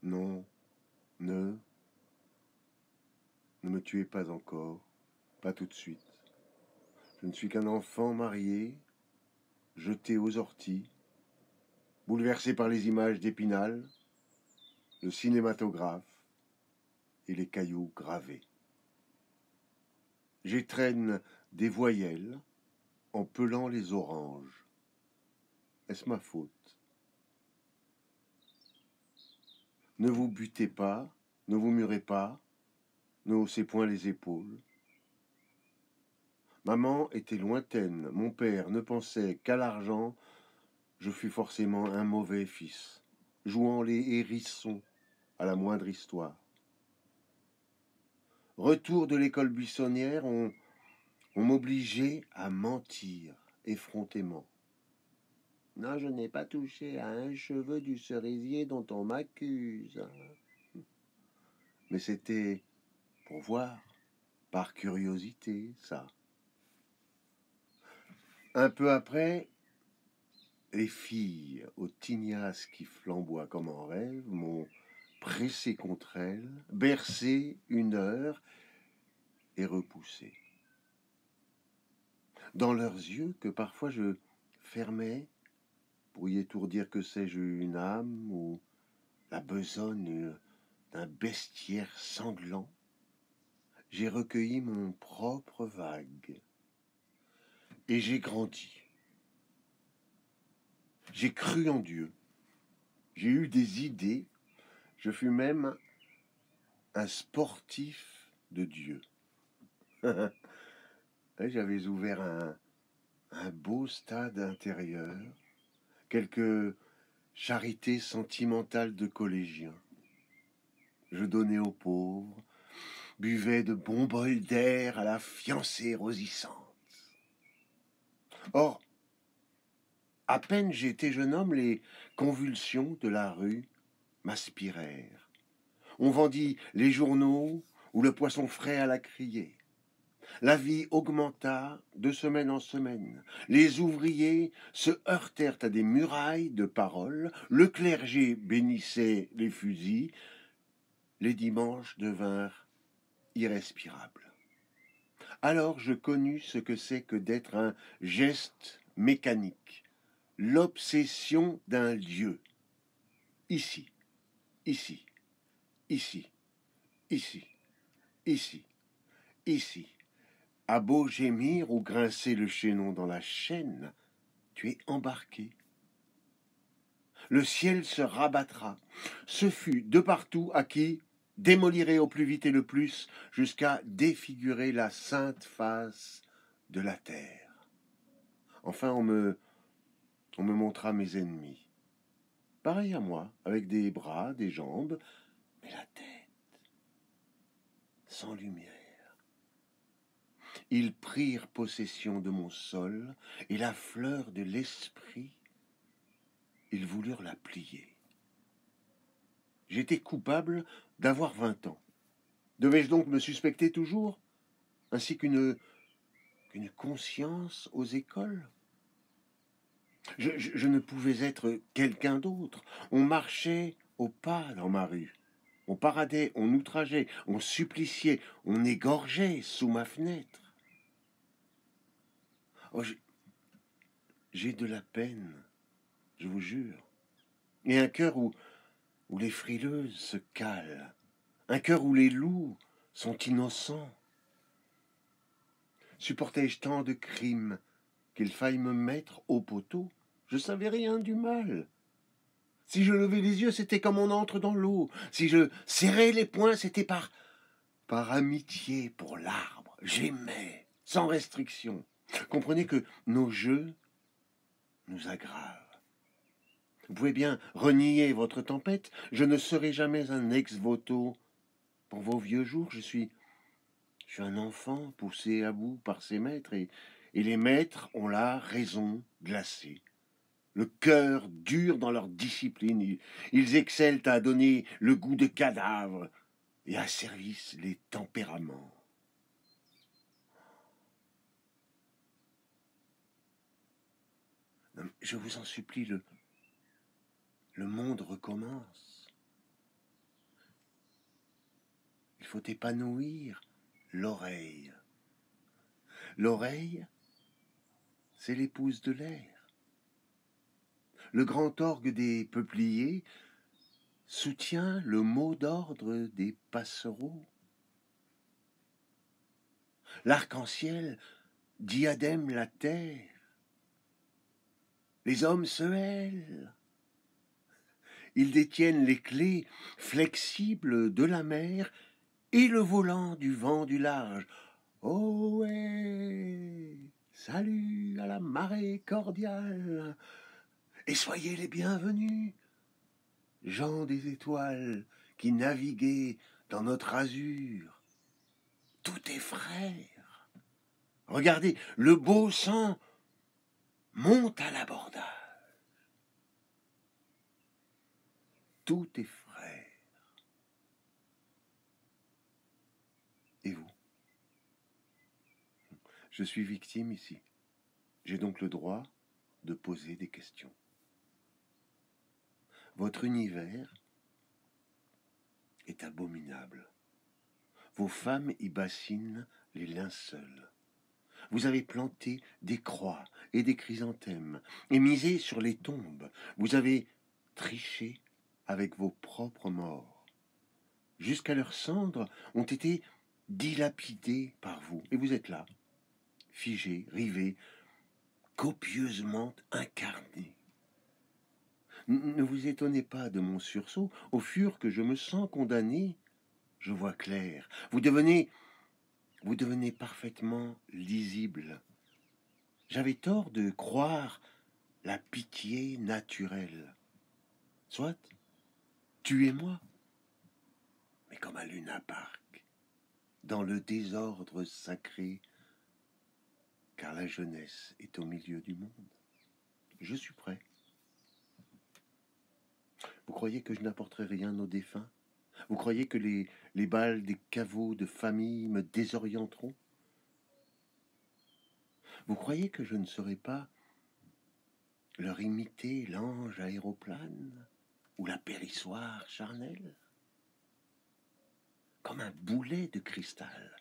Non, ne, ne me tuez pas encore, pas tout de suite. Je ne suis qu'un enfant marié, jeté aux orties, bouleversé par les images d'Épinal, le cinématographe et les cailloux gravés. J'étrenne des voyelles en pelant les oranges. Est-ce ma faute? Ne vous butez pas, ne vous murez pas, ne haussez point les épaules. Maman était lointaine, mon père ne pensait qu'à l'argent, je fus forcément un mauvais fils, jouant les hérissons à la moindre histoire. Retour de l'école buissonnière, on m'obligeait à mentir effrontément. Non, je n'ai pas touché à un cheveu du cerisier dont on m'accuse. Mais c'était pour voir, par curiosité, ça. Un peu après, les filles aux tignasses qui flamboient comme en rêve m'ont pressé contre elles, bercé 1 heure et repoussé. Dans leurs yeux, que parfois je fermais pour y étourdir que sais-je une âme ou la besogne d'un bestiaire sanglant, j'ai recueilli mon propre vague et j'ai grandi. J'ai cru en Dieu, j'ai eu des idées, je fus même un sportif de Dieu. J'avais ouvert un beau stade intérieur, quelques charités sentimentales de collégiens. Je donnais aux pauvres, buvais de bons bols d'air à la fiancée rosissante. Or, à peine j'étais jeune homme, les convulsions de la rue m'aspirèrent. On vendit les journaux ou le poisson frais à la criée. La vie augmenta de semaine en semaine. Les ouvriers se heurtèrent à des murailles de paroles. Le clergé bénissait les fusils. Les dimanches devinrent irrespirables. Alors je connus ce que c'est que d'être un geste mécanique, l'obsession d'un lieu. Ici, ici, ici, ici, ici, ici. À beau gémir ou grincer le chaînon dans la chaîne, tu es embarqué. Le ciel se rabattra. Ce fut de partout à qui démolirait au plus vite et le plus jusqu'à défigurer la sainte face de la terre. Enfin, on me montra mes ennemis. Pareil à moi, avec des bras, des jambes, mais la tête, sans lumière. Ils prirent possession de mon sol, et la fleur de l'esprit, ils voulurent la plier. J'étais coupable d'avoir 20 ans. Devais-je donc me suspecter toujours, ainsi qu'une conscience aux écoles? Je ne pouvais être quelqu'un d'autre. On marchait au pas dans ma rue. On paradait, on outrageait, on suppliciait, on égorgeait sous ma fenêtre. Oh, j'ai de la peine, je vous jure. Et un cœur où les frileuses se calent. Un cœur où les loups sont innocents. Supportais-je tant de crimes qu'il faille me mettre au poteau? Je savais rien du mal. Si je levais les yeux, c'était comme on entre dans l'eau. Si je serrais les poings, c'était par amitié pour l'arbre. J'aimais, sans restriction. Comprenez que nos jeux nous aggravent. Vous pouvez bien renier votre tempête, je ne serai jamais un ex-voto pour vos vieux jours. Je suis un enfant poussé à bout par ses maîtres, et les maîtres ont la raison glacée. Le cœur dur dans leur discipline, ils excellent à donner le goût de cadavre et asservissent les tempéraments. Je vous en supplie, le monde recommence. faut épanouir l'oreille. L'oreille, c'est l'épouse de l'air. Le grand orgue des peupliers soutient le mot d'ordre des passereaux. L'arc-en-ciel diadème la terre. Les hommes se hèlent. Ils détiennent les clés flexibles de la mer et le volant du vent du large. Oh ouais, salut à la marée cordiale, et soyez les bienvenus, gens des étoiles qui naviguez dans notre azur. Tout est frère. Regardez, le beau sang monte à l'abordage. Tout est frère. Et vous? Je suis victime ici. J'ai donc le droit de poser des questions. Votre univers est abominable. Vos femmes y bassinent les linceuls. Vous avez planté des croix et des chrysanthèmes et misé sur les tombes. Vous avez triché avec vos propres morts. Jusqu'à leurs cendres ont été dilapidées par vous. Et vous êtes là, figé, rivé, copieusement incarné. Ne vous étonnez pas de mon sursaut. Au fur que je me sens condamné, je vois clair. Vous devenez parfaitement lisible. J'avais tort de croire la pitié naturelle. Soit, tuez-moi, mais comme un Luna Park, dans le désordre sacré, car la jeunesse est au milieu du monde. Je suis prêt. Vous croyez que je n'apporterai rien aux défunts? Vous croyez que les balles des caveaux de famille me désorienteront? Vous croyez que je ne saurais pas leur imiter l'ange aéroplane ou la périssoire charnelle? Comme un boulet de cristal,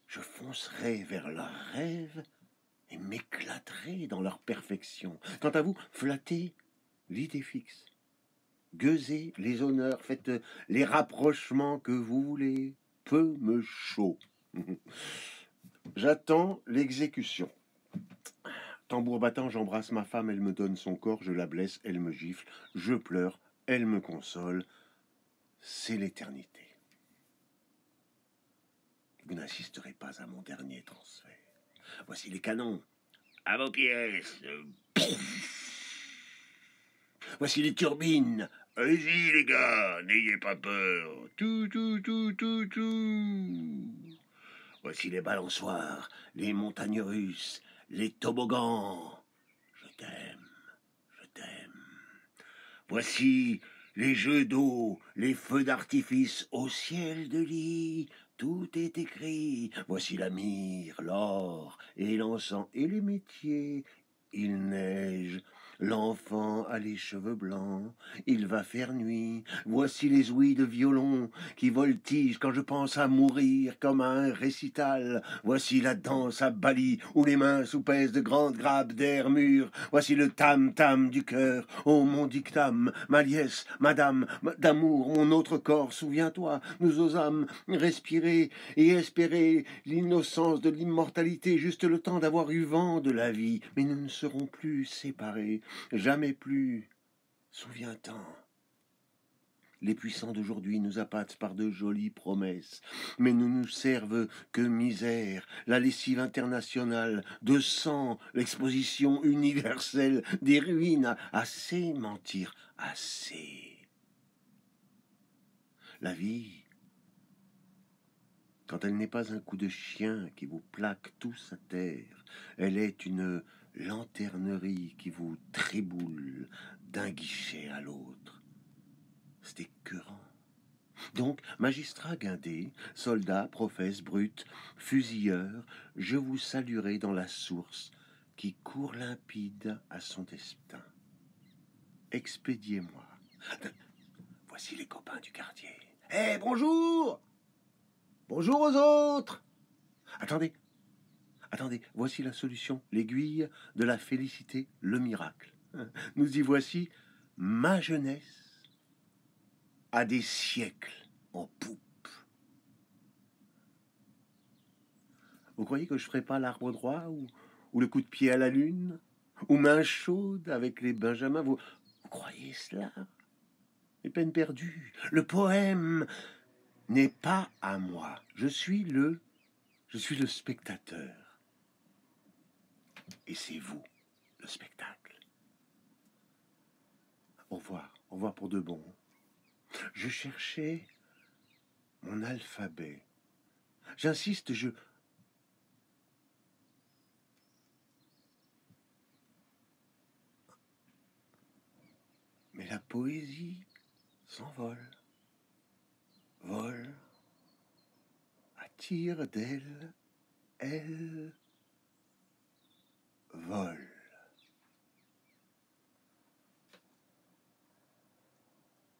je foncerai vers leurs rêves et m'éclaterai dans leur perfection. Quant à vous, flattez l'idée fixe. Gueusez les honneurs, faites les rapprochements que vous voulez. Peu me chaud. J'attends l'exécution. Tambour battant, j'embrasse ma femme, elle me donne son corps, je la blesse, elle me gifle, je pleure, elle me console. C'est l'éternité. Vous n'assisterez pas à mon dernier transfert. Voici les canons. À vos pièces. Voici les turbines. Allez-y les gars, n'ayez pas peur. Tout. Voici les balançoires, les montagnes russes, les toboggans. Je t'aime. Voici les jeux d'eau, les feux d'artifice au ciel de lit. Tout est écrit. Voici la myrrhe, l'or et l'encens et les métiers. Il neige. L'enfant a les cheveux blancs, il va faire nuit. Voici les ouïes de violon qui voltigent quand je pense à mourir comme à un récital. Voici la danse à Bali où les mains soupèsent de grandes grappes d'air mûr. Voici le tam-tam du cœur, ô mon dictame, ma liesse, madame, d'amour, mon autre corps. Souviens-toi, nous osâmes respirer et espérer l'innocence de l'immortalité, juste le temps d'avoir eu vent de la vie. Mais nous ne serons plus séparés. Jamais plus, souviens-t'en. Les puissants d'aujourd'hui nous appâtent par de jolies promesses, mais ne nous servent que misère, la lessive internationale, de sang, l'exposition universelle, des ruines. Assez mentir, assez. La vie, quand elle n'est pas un coup de chien qui vous plaque tous à terre, elle est une lanternerie qui vous tréboule d'un guichet à l'autre. C'est écœurant. Donc, magistrat guindé, soldat, prophète, brute, fusilleur, je vous saluerai dans la source qui court limpide à son destin. Expédiez-moi. Voici les copains du quartier. Bonjour! Bonjour aux autres. Attendez, attendez, voici la solution, l'aiguille de la félicité, le miracle. Nous y voici, ma jeunesse a des siècles en poupe. Vous croyez que je ferai pas l'arbre droit ou le coup de pied à la lune ou main chaude avec les benjamins, vous croyez cela? Les peines perdues, le poème n'est pas à moi. Je suis le spectateur. Et c'est vous, le spectacle. Au revoir pour de bon. Je cherchais mon alphabet. J'insiste, mais la poésie s'envole, vole, attire d'elle, elle vole.